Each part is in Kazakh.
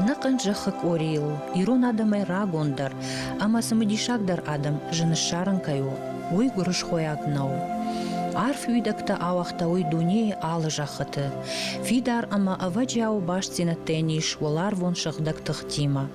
Анакын жахык орил, ирон адамай рагондар, ама самадишагдар адам жынышарын каю, ой гурыш хоягнау. Арф үйдакта авахта ой дуне алы жахыты. Фидар ама аваджау башцина тениш, волар вон шахдак тахтима.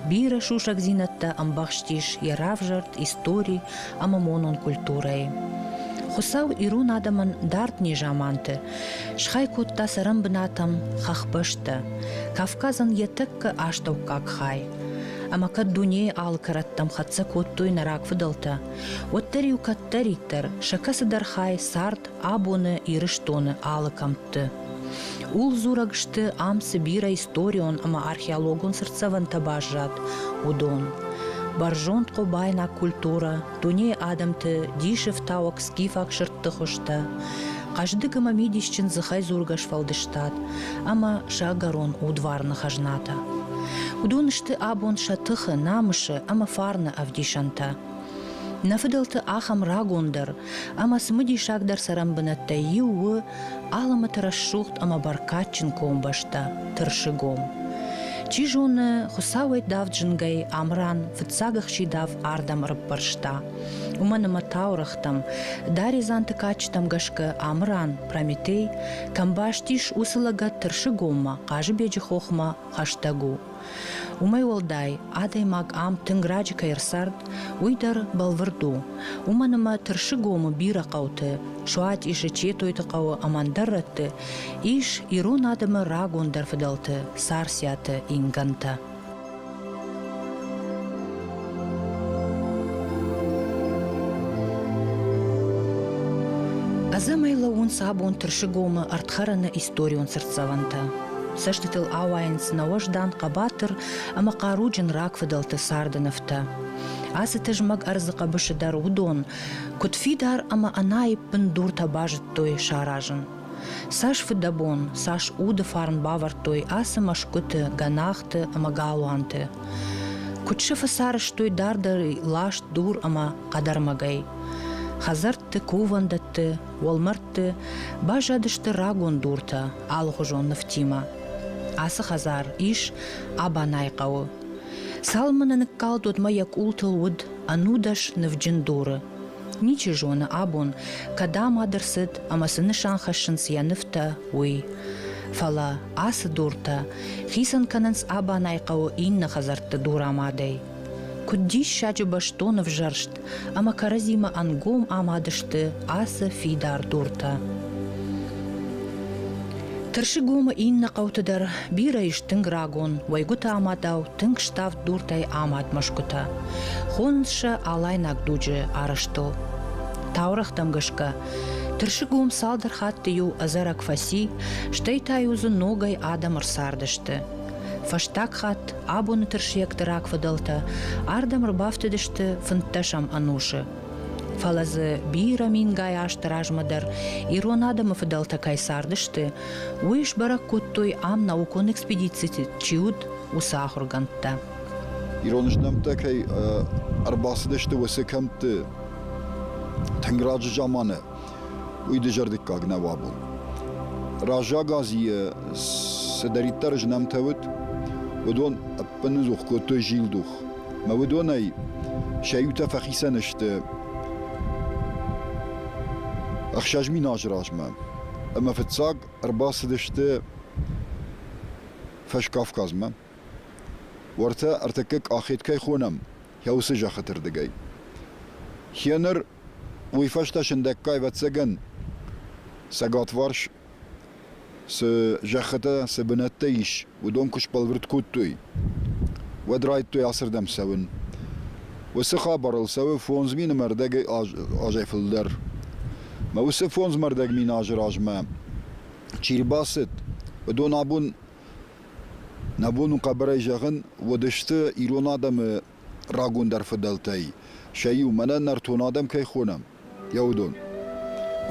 Бира шушак зинатта амбахштиш, яравжарт, истории, ама монон культурой. Хусау ирун адаман дартни жаманты, шхай кутта сарам бнатам хахпышты, Кавказан етекка аштау как хай. Ама кад дуне ал караттам хатса коттуй нарак фыдалта. Оттариу каттариттер, шакасыдар хай сарт абоны ирыштоны алы камтты. Ул зурагшты амсы бира историон ама археологон сырцаван табажат, удон. Баржонт қобайна культура, дуне адамты дишев тауак скифак шыртты хошта. Каждыгы мамидищен зыхай зургаш фалдыштат, ама шагарон удварны хажната. Удунышты абон шатыхы намышы, ама фарны авдишанта. Нафыдалты ахам рагондар, ама смыди шагдар сарамбынатта юы, алама тарашухт ама баркатчин комбашта, тыршыгом. Чижоны хусауай дав джингай амран фыцагах дав ардам рыббаршта. Уманама таурахтам, дари занты качтам гашка амран Прометей, камбаштиш усылага тыршыгома, кажы беджи хохма хаштагу. Умай олдай, адай маг ам тынграджика ерсард, уйдар балвырду. Уманама тыршыгому бира кауты, шуат ише четойты кау амандарратты, иш ирун адамы рагондар фыдалты, сарсияты инганта. Азамайла он сабон тыршыгому артхарана историон сырцаванта. Саштытыл ауайынс навождан қабатыр, ама қаруджын рак фыдалты сардыновта. Асы тыжмаг арзықа бышыдар удон, кутфидар ама анайып пындур табажыт той шаражын. Саш фыдабон, саш уды фарн бавар той асы машкыты, ганахты, ама галуанты. Кутшы фысарыш той дардары лашт дур ама қадармагай. Хазартты, кувандатты, волмартты, бажадышты рагон дурта, алғыжон нафтима. Асы хазар, иш абанай қауы. Салмананы калдуд маяк ултыл уд, анудаш навджин дуры. Ничи жоны абон, кадам адырсыд, амасыны шанхашын сияныфта, уй. Фала, асы дурта, хисан кананс абанай қауы инна хазартты дурамадай. Куддиш шачы баштонов жаршт, ама каразима ангом амадышты, асы фидар дурта. Тыршыгома инна қаутыдар, бира иш тынг рагон, вайгута амадау, тынг штав дуртай амад машкута. Хонша алайнак дуджы арыштыл. Таурахтам гышка, тыршыгом салдар хатты ю азарак фаси, штайтай узы ногай адамыр сардышты. Фаштак хат, абоны тыршыякты рак фыдалта, ардамыр бафтыдышты фынтташам анушы. Фалазы бира мингай аштыражмадар, ирон адамы фыдалта кайсардышты, уиш барак куттой ам наукон экспедицияты чиуд усахургантта. Иронышнамта кай арбасыдышты высы камты танграджы жаманы уйды жардык кагна вабыл. Ража газия садариттар жнамтавыд, ودون بنزوخ كوتو جيلدوخ ما ودوني شايوتا فخيسانشت اخشاج مي ناجراج ما اما فتساق ارباسدشت فش كافكاز ما ورتا ارتكك اخيت كي خونم يوسجا خطر دقاي هينر ويفشتا شندكاي واتسجن ساقات ورش س جخته سبنتيش ودون كش بالورد كوتوي ودرايت توي عصر دم سون وسخابر السو فونز مين مردق اجي فلدر ما وس فونز مردق مين اجراج ما تشير باسط ودون ابون نابون قبري جغن ودشت ايرون ادم راغون در فدلتي شيو من نرتون ادم كي خونم يودون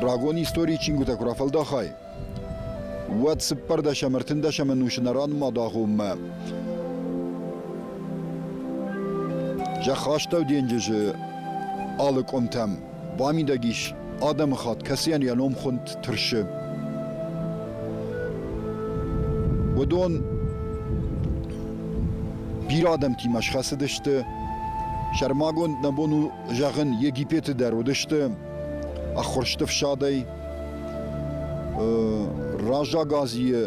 راغون هيستوري چينگو تكرا فلدا خاي وات سپر داشا مرتن داشا منوش نران ما داغوم ما جا خاشتاو دینجش آلک امتم بامی داگیش آدم خاد کسیان یانوم خوند ترشه و دون bir adam timaş xasidişti. Şermagon nabonu jağın Yegipeti derudişti. Axurştif şadey. Raja Gazi'ye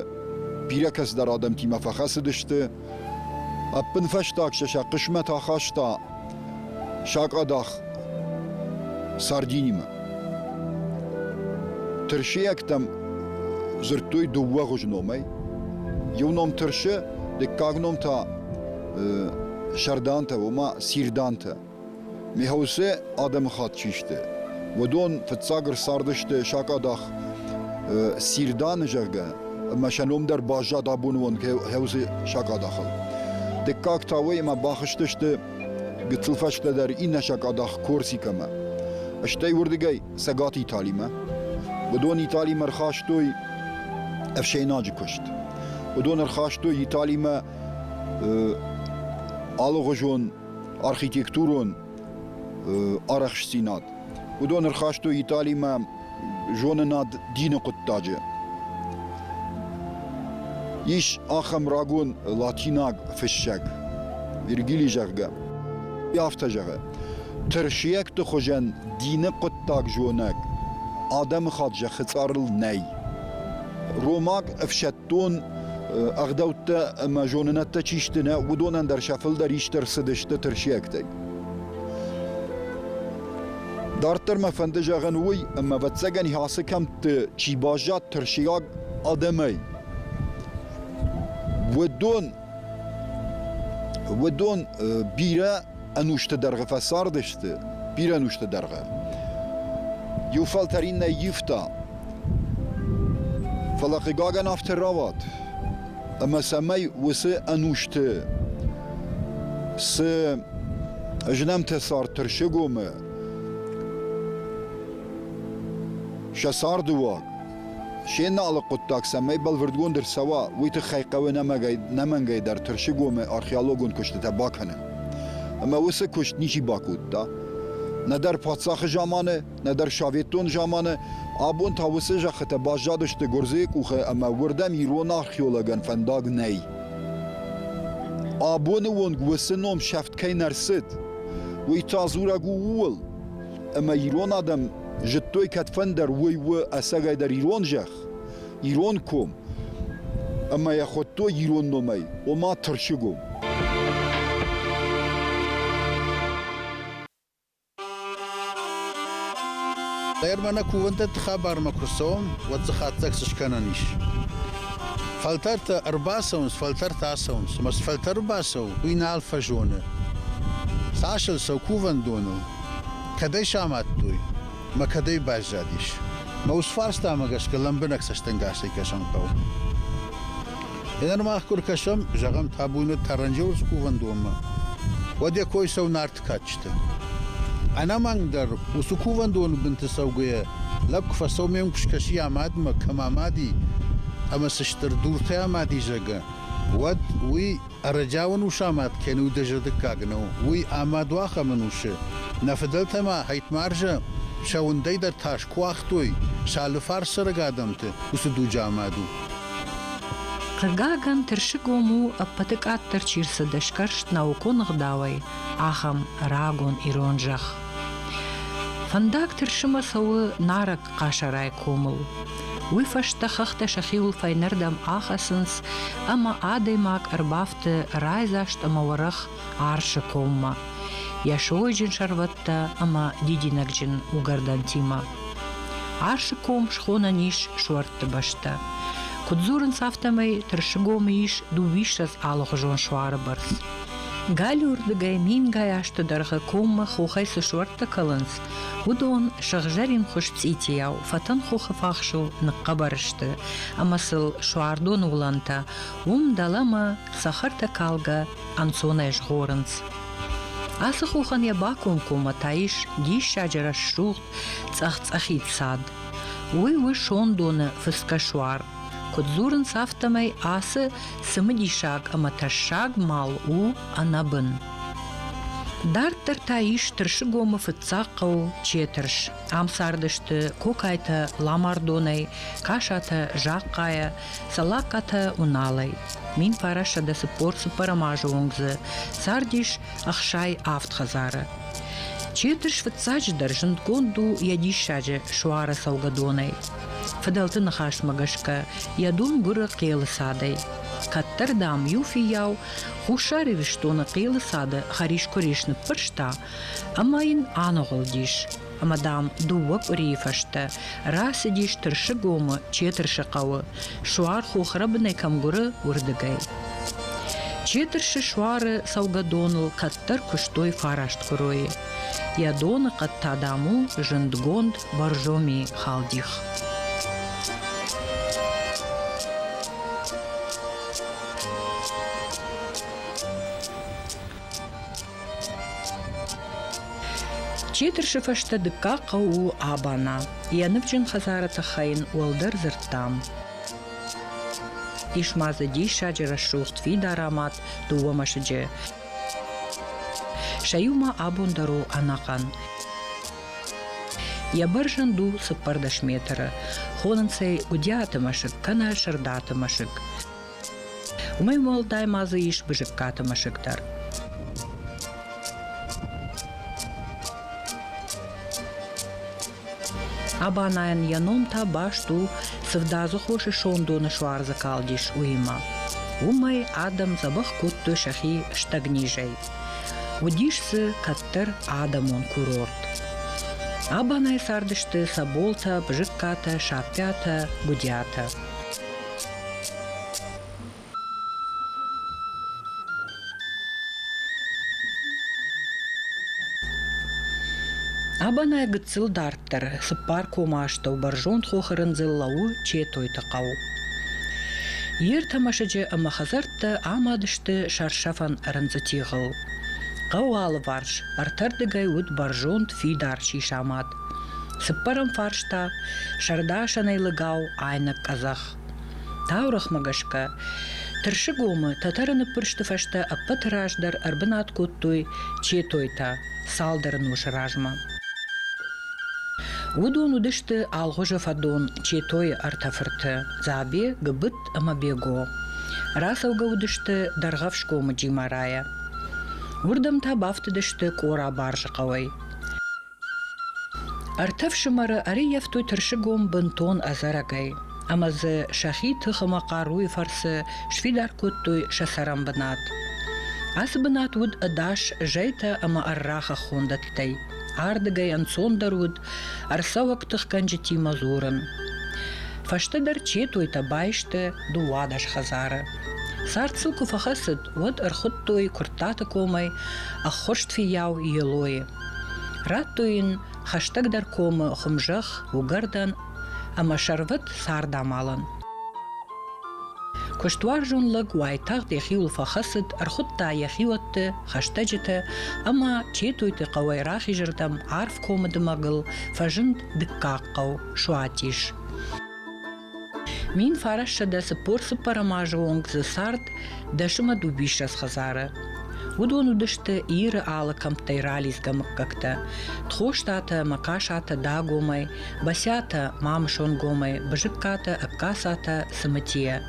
bir kez der adam tima xasidişti. Appın feştak şaşa kışmet axaşta şak adak sardinime. Tırşıyektem zırttoy duvva gujnomay. Yevnom tırşı dekagnom ta şardante ama sirdante. Mihause adam xatçişti. Vodon fetsagır sardıştı şak adak sirdan jırga. Ama şanom der baja da bunun hevze şak adakıl. Dekak tavay ma baxıştıştı gıtılfaşta der inne şak adak Korsikama. Aştay vurdigay sagat İtalime. Vodon İtalime rxaştoy efşeynacı kuşt. Vodon rxaştoy İtalime alğojon arxitekturun araxsinat. Vodon rxaştoy İtalime jonenad dini quttacı. İş axam ragun latinag fişşek. Virgili jarga. Yafta jarga. Tırşiyek de xojan dini quttak jonak. Adam xadja xitsarıl ney. Romak efşettun ağdavtta ama jonenatta çiştine udonan der şafıl der işter sıdıştı tırşiyekte. Dartır mefende jagan uy ama vatsagan hası kamtı çibajat tırşiyak adamay. ودون بيرا انوشت درغه فساردشت بيرا انوشت درغه يوفال ترين يفتا فلاقي غاغن افتر راوات اما سمي وس انوشت س اجنم تسار ترشگوم شسار دواق شين على قطاك سمي بالفردون در سوا ويت خيقه نمنگي در ترشگوم ارخيالوگون كشت تباكنه اما وسه كشت نيشي باكوت دا ندر پاتساخ جامانه ندر شاويتون جامانه ابون تاوسه جخت باجادشت گرزيك وخه اما وردم يرون ارخيولوگن فنداگ ني ابون وون گوسنوم شفت كاي نرسد ويتازورا گول اما يرون ادم جتوی کتفن در وی و اسگای در ایران جخ ایران کم اما یا خود تو ایران نمی و ما ترشگم دایر من کوونت خبر مکرسوم و تخاطک سشکنانیش فلتر تا ارباسونس فلتر تاسونس مس فلتر باسو وین الفا جونه ساشل سو کوون دونو کدی شامات توی ما كدي باجاديش ما وصفارستا ما قاش كلام بنك سشتنقاسي كشم قو إذا ما أخكر كشم جغم تابونو ترنجوز كوفن دوما ودي كوي سو نارت كاتشتا أنا ما أقدر وسكوفن دون بنت سوقية لك فسو ميم كشكشي عماد ما كما مادي أما سشتر دورتي عمادي جغا ود وي أرجاون وشامات كانوا دجردك كاغنو وي آماد واخا منوش نفدلت ما هيت مارجا شاوندی در تاش کواختوی شالفار سرگادمته وسدو جامادو قرگاگن ترشگومو اپتکات ترچیرس دشکرشت ناوکون غداوی آخم راگون ایرون جخ فنداک ترشما سو نارک قاشرای کومل وی فشت خخت شخیول فینردم آخسنس اما آدیماک اربافت رایزاشت مورخ عرش کوما يشوجن شربتا أما ديدينكجن وغردانتيما عرشكم شخونا نيش شورت بشتا كدزورن صافتمي ترشقوميش دوبيشتز آلوخجون شوار برس غاليور دغاي مين غاياشت درخ كوم خوخيس شورت كلنس ودون شغجرين خوشتيتياو فتن خوخ فاخشو نقبرشت أماسل شواردون ولانتا دالما سخرتا كالغا أنسونايش غورنس أسخوخن يباكون كوما تايش ديش شجرة الشروط تأخيد صاد وي شون دون فسكشوار كدزورن صافتمي آسه سمدي شاق أما ترشاق مال أنابن دارتر تايش ترشقوم فتساقو تشيترش عم ساردشت كوكايتا لاماردوني كاشاتا جاقايا سلاكاتا ونالي Min farasha da support paramajongze, sardish achshai aftchazare. Четыш вцадждар жндгонду ядишаже шуара саугадонай. Фадалты нахаш магашка, ядун гура кейлсадей. Каттардам юфияу, хушари виштона кейлсада хариш коришны пыршта, амайн аноголдиш. Амадам дувак урифашта, расидиш тыршыгома четыршыкавы, шуар хухрабнай камгуры урдыгай. Четыршы шуары саугадонул каттар куштой фарашт курой. Ядоны каттадаму жындгонд баржоми халдих. Четыршы фашта дыка кау абана. Яныпчын хазарата хайын уалдар зыртам. Ишмазы дишаджы расшухт фида аромат дуамашыджы. Шаюма абундару анакан. Ябаржанду сыппардашметара. Хонанцей удиатымашык, кана шардатымашык. Умай молдай мазы иш быжыккатымашыктар. Абанайын яномта башту сывдазы хоши шондоны шуарзы калдиш уйма. Умай адам забах кутты шахи штагнижей. Удишсы каттыр адамон курорт. Абанай сардышты саболта, бжыкката, шапята, гудята. Абанай гыцыл дарттыр, сыппар комаштау баржон хохырын зыллау четой тақау. Ер тамашыжы амахазартты амадышты шаршафан рынзытиғыл. Қауалы варш, артардыгай үт баржон фидар шишамат. Сыппарым фаршта, шарда шанайлыгау айнық казах. Таурах магашка, тыршы гомы татарыны пыршты фашта аппатыраждар арбынат куттуй четойта, салдарын ушыражма. Удон удышты алғожы фадон четой артафырты, забе гыбыт амабего. Расауга удышты дарғавшкомы джимарая. Урдам табафты дышты кора баржы қавай. Артавшымары ари яфтой тыршыгом бынтон азарагай. Амазы шахи тыхыма қаруй фарсы швидар куттой шасарам бынат. Асы бынат уд адаш жайта ама арраха хондаттай. Ардыгай ансондар уд арсавак тыхканжы тимазурын. Фаштыдар четойта байшты дуадаш хазары. Сарцылку фахасыд уд архуттой куртаты комай аххошт фияу елой. Раттойын хаштагдар комы хымжах угардан ама шарват сардамалын. Куштуар жонлык уайтақ дехиул фахасыд архутта яхиуатты хаштаджыты ама четойты қавайрахи жырдам арф комыды мағыл фажынд дыккаққау шуатиш. Мин фарашшада сыпорсы парамажы оңгзы сард дашыма дубишас хазары. Удон удышты иры алы камптайралис гамыккакта. Тхоштата макашата да гомай, басята мамшон гомай, бжыкката аккасата сымытия.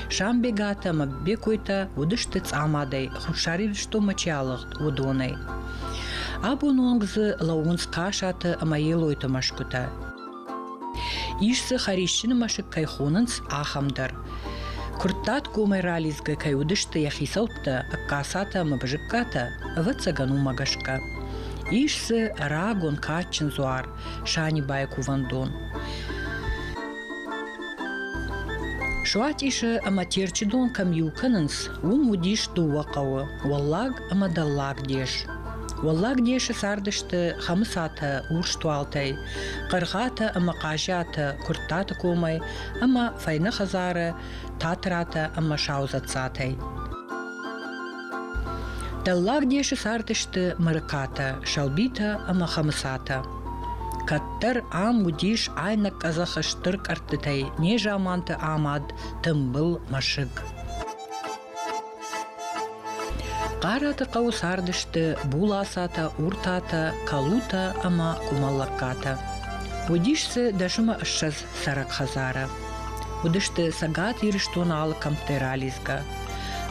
Шамбегата маббекойта удышты цамадай, хушарил что мачалыгт удонай. Абун оңгзы лаунс кашата амаелойта машкута. Ишсы харишчыны машык кайхонынс ахамдар. Куртат гомай рализга кай удышты яхисаутта аккасата мабжыкката вацагану магашка. Ишсы рагон качын зуар шани бай кувандон. Шуат ишы аматерчидон камюканынс удиш дувақауы, валлаг амадаллаг деш. Валлаг деші сардышты хамысата урштуалтай, қырғата ама қажата куртаты комай, ама файны хазары татрата ама шаузатсатай. Даллаг деші сардышты мырыката, шалбита ама хамысата. Каттар ам удиш айнак казахыштырк артытай, не жаманты амад тымбыл машык. Қараты қау сардышты буласата, уртата, калута ама кумаллакката. Удишсы дашыма ышшаз сарак хазара. Удышты сагат ирыштон алы камптайрализга.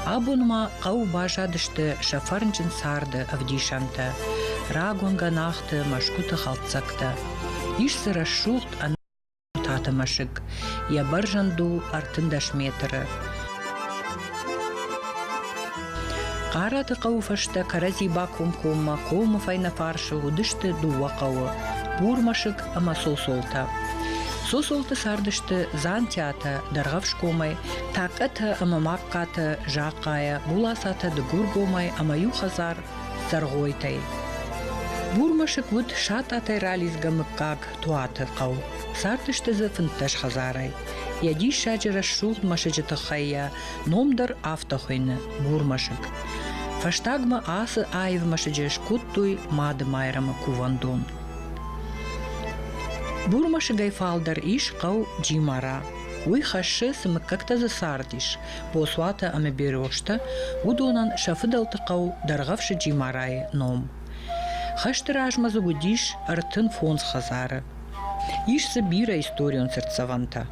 Abonma qau bajadishte shafarnjin sarde avdishante. Ragon ganachte mashkute haltsakte. Ishse rashucht an tata mashik. Ja barjandu artindash metere. Qarate qau fashte karazi bakum koma koma fayna farshe udishte duwa qau. Burmashik ama sosolta. Sosolta sardishte zantjata dargavshkomay, takata ama makkata jaqaya, bulasata de gurgomay ama yuhazar zargoytay. Burmashik wud shatata ralis gamkag tuate qau. Sardishte ze fintash hazaray. Yadi shajara shuld mashajata khaya, nomdar aftakhine burmashik. Fashtagma ase aiv mashajesh kuttui madmayram kuvandon. Бурмашигай фалдар иш qau джимара. Уи хашше сымыккакта засардиш. Посвата аме берешта, удонан шафыдалты qau даргавши джимарай ном. Хаштыражма загудиш артын фонс хазары. Иш забира историон сердцаванта.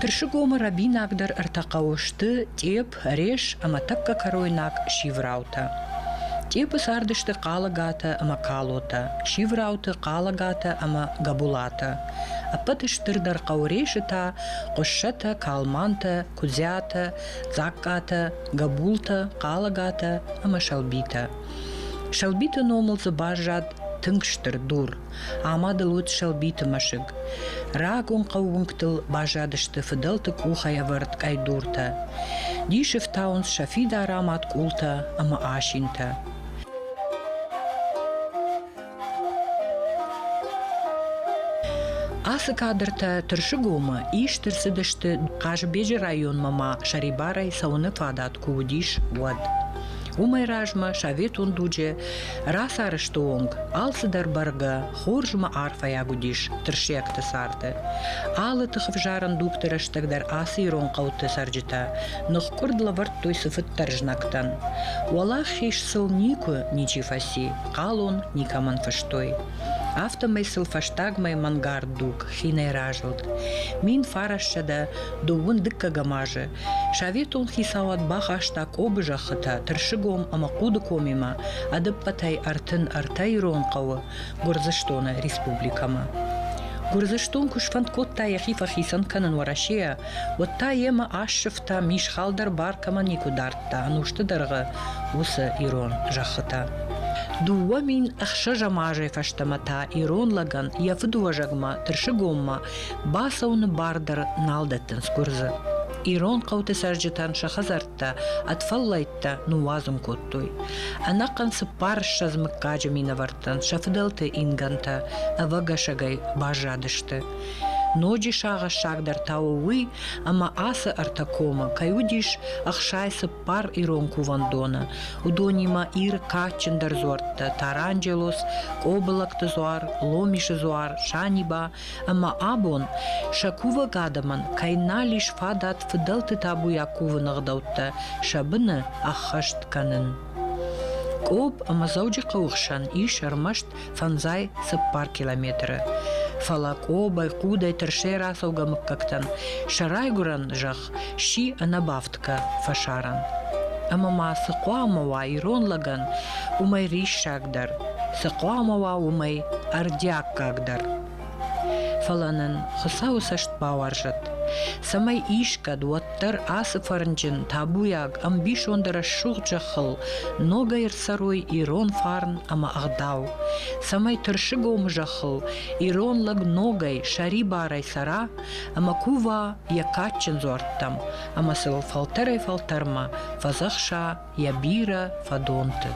Тыршыгома рабин агдар артақауышты теп, реш, ама такка каройнак шивраута. Тепы сардышты қалагата ама калота, шиврауты қалагата ама габулата. Апатыштырдар қаурешыта, қошшата, калманта, кузята, закката, габулта, қалагата ама шалбита. Шалбита номылзы бажад тыңштыр дур, амадыл өт шалбиты машыг. Рагон қауынктыл бажадышты фыдалты кухая вард кайдурта. Дишев таунс шафида арамат култа ама ашинта. Асы кадрта тыршыгома иш тырсыдышты Қажбежі район мама шарибарай сауны фадат куудиш вад. Умай ражма шавет ондудже рас арышты онг, алсыдар барга хоржма арфая гудиш тыршекты сарды. Алы тыхыв жаран дуптырыштыгдар асы ирон қауты сарджита, нұх күрдла варт той сыфыт таржнактан. Уалах хеш сыл нику ничифаси, қалон никаман фаштой. Автомайсыл фаштагмай мангар дук, хинай ражылд. Мин фарашчада дуын дыкка гамажы. Шавет он хисауат бахаштак обыжа хыта, тыршыгом ама куды комима, адыппатай артын артай рон қауы, Гурзыштона республикама. Гурзыштон кушфанд котта яхифа хисан канан варашея, отта ема ашшыфта мишхалдар баркама никудартта, анушты дарғы усы ирон жахыта. Дуа мин ахша жамажай фаштамата ирон лаган яфыдуа жагма тыршыгомма басауны бардар налдаттын скурзы. Ирон қауты саржитан шахазартта атфаллайтта нуазым коттой. Анаққан сыпар шазмыккажы минаварттан шафыдалты инганта авагашагай бажадышты. Ноджи шага шагдар тауы, ама асы артакома, каюдиш ахшай сыппар ирон кувандона. Удонима ир качындар зорта, таранджелос, кобылакты зуар, ломиши зуар, шаниба, ама абон шакува гадаман, кайна лиш фадат фыдалты табуя кувынығдаутта, шабыны ахаштканын. Коб ама зауджи қауықшан иш армашт фанзай сыппар километры. Фалако байкудай тырше расауга мыккактан, шарайгуран жах ши анабавтка фашаран. Амама сықуамава ирон лаган умай риш шагдар, сықуамава умай ардяк кагдар. Фаланын хысау сашт бауаржат. Самай ишка дуаттар асы фарнджин табуяг амбиш ондара шух жахыл, ногайр сарой ирон фарн ама агдау. Самай тыршыгом жахыл, ирон лаг ногай шари барай сара, ама кува якачын зуарттам, ама сыл фалтарай фалтарма, фазахша ябира фадонты.